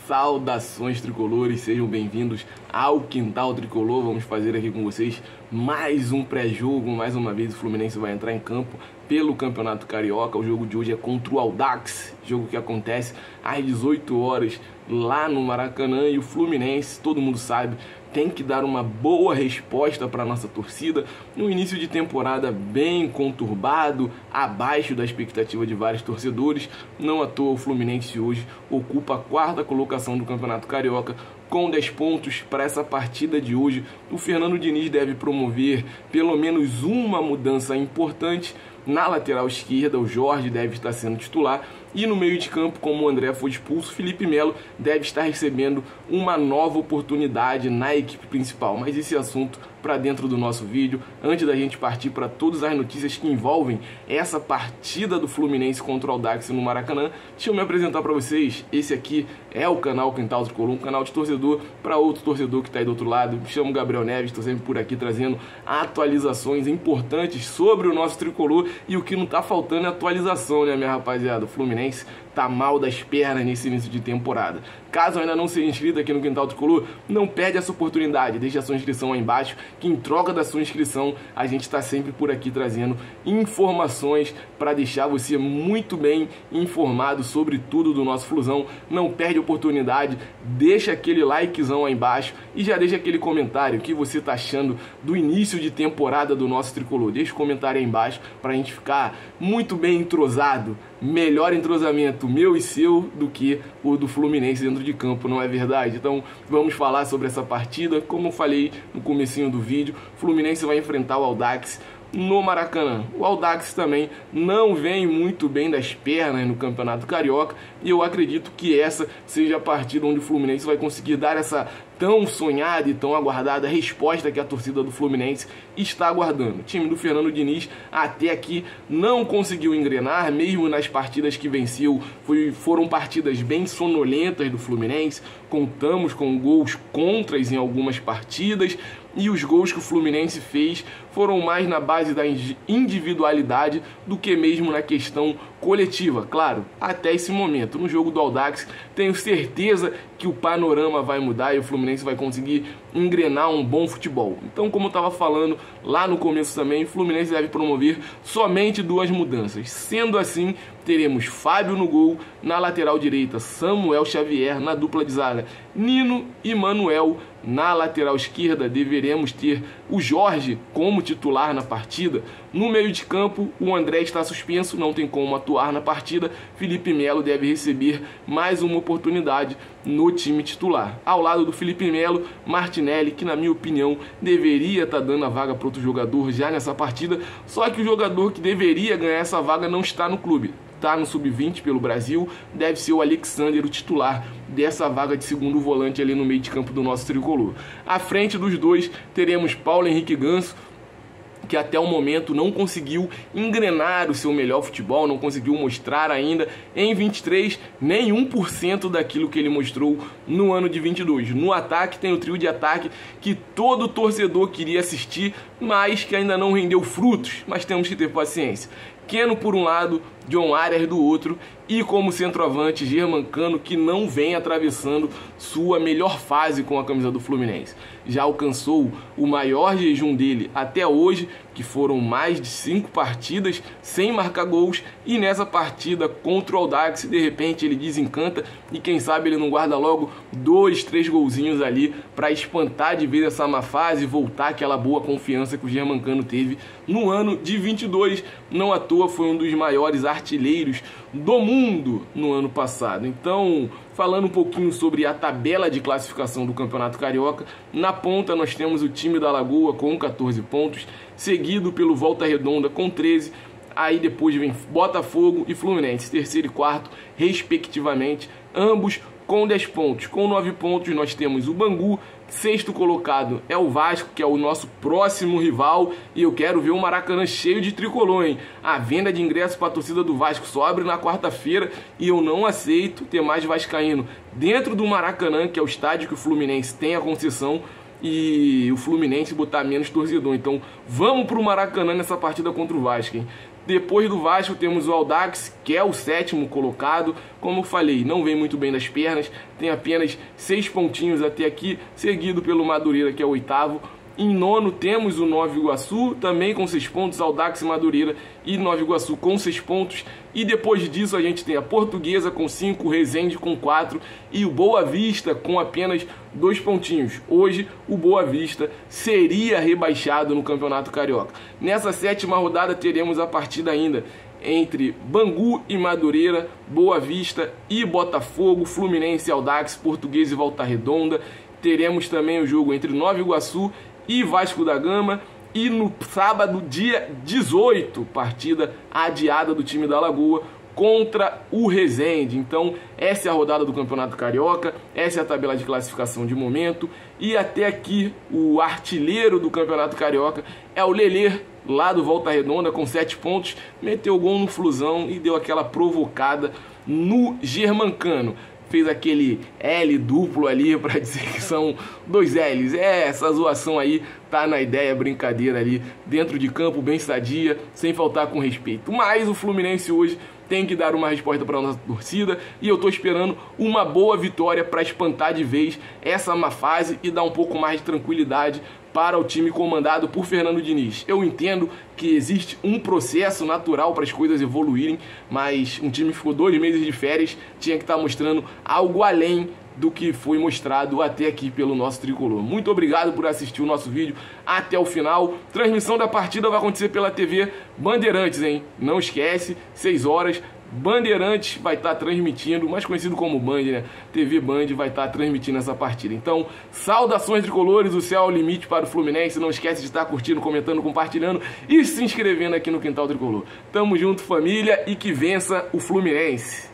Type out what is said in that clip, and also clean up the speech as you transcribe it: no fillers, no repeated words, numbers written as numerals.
Saudações tricolores, sejam bem-vindos ao Quintal Tricolor. Vamos fazer aqui com vocês mais um pré-jogo. Mais uma vez o Fluminense vai entrar em campo pelo Campeonato Carioca. O jogo de hoje é contra o Audax, jogo que acontece às 18 horas lá no Maracanã. E o Fluminense, todo mundo sabe, tem que dar uma boa resposta para a nossa torcida. No início de temporada bem conturbado, abaixo da expectativa de vários torcedores. Não à toa o Fluminense hoje ocupa a quarta colocação do Campeonato Carioca com 10 pontos. Para essa partida de hoje, o Fernando Diniz deve promover pelo menos uma mudança importante. Na lateral esquerda, o Jorge deve estar sendo titular. E no meio de campo, como o André foi expulso, Felipe Melo deve estar recebendo uma nova oportunidade na equipe principal. Mas esse assunto para dentro do nosso vídeo, antes da gente partir para todas as notícias que envolvem essa partida do Fluminense contra o Audax no Maracanã, deixa eu me apresentar para vocês. Esse aqui é o canal Quintal Tricolor, um canal de torcedor para outro torcedor que está aí do outro lado. Me chamo Gabriel Neves, estou sempre por aqui trazendo atualizações importantes sobre o nosso tricolor. E o que não está faltando é atualização, né, minha rapaziada? O Fluminense tá mal das pernas nesse início de temporada. Caso ainda não seja inscrito aqui no Quintal Tricolor, não perde essa oportunidade, deixa a sua inscrição aí embaixo, que em troca da sua inscrição, a gente está sempre por aqui trazendo informações para deixar você muito bem informado sobre tudo do nosso Flusão. Não perde a oportunidade, deixa aquele likezão aí embaixo e já deixa aquele comentário, o que você tá achando do início de temporada do nosso Tricolor. Deixa o comentário aí embaixo para a gente ficar muito bem entrosado. Melhor entrosamento meu e seu do que o do Fluminense dentro de campo, não é verdade? Então vamos falar sobre essa partida. Como eu falei no comecinho do vídeo, o Fluminense vai enfrentar o Audax no Maracanã. O Audax também não vem muito bem das pernas no Campeonato Carioca e eu acredito que essa seja a partida onde o Fluminense vai conseguir dar essa tão sonhada e tão aguardada resposta que a torcida do Fluminense está aguardando. O time do Fernando Diniz até aqui não conseguiu engrenar, mesmo nas partidas que venceu, foram partidas bem sonolentas do Fluminense. Contamos com gols contras em algumas partidas e os gols que o Fluminense fez foram mais na base da individualidade do que mesmo na questão coletiva. Claro, até esse momento, no jogo do Audax, tenho certeza que o panorama vai mudar e o Fluminense vai conseguir engrenar um bom futebol. Então, como eu estava falando lá no começo também, o Fluminense deve promover somente 2 mudanças. Sendo assim, teremos Fábio no gol, na lateral direita Samuel Xavier, na dupla de zaga Nino e Manuel. Na lateral esquerda deveremos ter o Jorge como titular na partida. No meio de campo, o André está suspenso, não tem como atuar na partida. Felipe Melo deve receber mais uma oportunidade no time titular. Ao lado do Felipe Melo, Martinelli, que na minha opinião deveria estar dando a vaga para outro jogador já nessa partida, só que o jogador que deveria ganhar essa vaga não está no clube. Está no sub-20 pelo Brasil, deve ser o Alexander o titular dessa vaga de segundo volante ali no meio de campo do nosso tricolor. À frente dos dois teremos Paulo Henrique Ganso, que até o momento não conseguiu engrenar o seu melhor futebol, não conseguiu mostrar ainda em 23 nem 1% daquilo que ele mostrou no ano de 22. No ataque tem o trio de ataque que todo torcedor queria assistir, mas que ainda não rendeu frutos, mas temos que ter paciência. Keno por um lado, John Arias do outro e como centroavante Germancano, que não vem atravessando sua melhor fase com a camisa do Fluminense. Já alcançou o maior jejum dele até hoje, que foram mais de 5 partidas sem marcar gols, e nessa partida contra o Audax, de repente ele desencanta e quem sabe ele não guarda logo 2, 3 golzinhos ali para espantar de vez essa má fase e voltar aquela boa confiança que o Germancano teve no ano de 22. Não à toa foi um dos maiores artilheiros do mundo no ano passado. Então, falando um pouquinho sobre a tabela de classificação do Campeonato Carioca, na ponta nós temos o time da Lagoa com 14 pontos, seguido pelo Volta Redonda com 13, aí depois vem Botafogo e Fluminense, terceiro e quarto, respectivamente, ambos com 10 pontos. Com 9 pontos nós temos o Bangu, sexto colocado é o Vasco, que é o nosso próximo rival, e eu quero ver o Maracanã cheio de tricolor, hein? A venda de ingressos para a torcida do Vasco só abre na quarta-feira e eu não aceito ter mais vascaíno dentro do Maracanã, que é o estádio que o Fluminense tem a concessão, e o Fluminense botar menos torcedor. Então vamos para o Maracanã nessa partida contra o Vasco, hein? Depois do Vasco temos o Audax, que é o 7º colocado. Como eu falei, não vem muito bem das pernas, tem apenas 6 pontinhos até aqui, seguido pelo Madureira, que é o 8º. Em 9º temos o Nova Iguaçu, também com 6 pontos, Audax e Madureira e Nova Iguaçu com 6 pontos. E depois disso a gente tem a Portuguesa com 5, o Resende com 4 e o Boa Vista com apenas 2 pontinhos. Hoje o Boa Vista seria rebaixado no Campeonato Carioca. Nessa 7ª rodada teremos a partida ainda entre Bangu e Madureira, Boa Vista e Botafogo, Fluminense e Audax, Portuguesa e Volta Redonda. Teremos também o jogo entre Nova Iguaçu e Vasco da Gama. E no sábado, dia 18, partida adiada do time da Lagoa contra o Resende. Então, essa é a rodada do Campeonato Carioca, essa é a tabela de classificação de momento. E até aqui, o artilheiro do Campeonato Carioca é o Lelê, lá do Volta Redonda, com 7 pontos. Meteu gol no Flusão e deu aquela provocada no Germancano. Fez aquele L duplo ali para dizer que são 2 L's. Essa zoação aí tá na ideia, brincadeira ali dentro de campo, bem sadia, sem faltar com respeito. Mas o Fluminense hoje tem que dar uma resposta para a nossa torcida e eu tô esperando uma boa vitória para espantar de vez essa má fase e dar um pouco mais de tranquilidade para o time comandado por Fernando Diniz. Eu entendo que existe um processo natural para as coisas evoluírem, mas um time que ficou 2 meses de férias tinha que estar mostrando algo além do que foi mostrado até aqui pelo nosso tricolor. Muito obrigado por assistir o nosso vídeo até o final. Transmissão da partida vai acontecer pela TV Bandeirantes, hein? Não esquece, 6 horas. Bandeirantes vai estar transmitindo, mais conhecido como Band, né? TV Band vai estar transmitindo essa partida. Então, saudações tricolores, o céu é o limite para o Fluminense. Não esquece de estar curtindo, comentando, compartilhando e se inscrevendo aqui no Quintal Tricolor. Tamo junto, família, e que vença o Fluminense!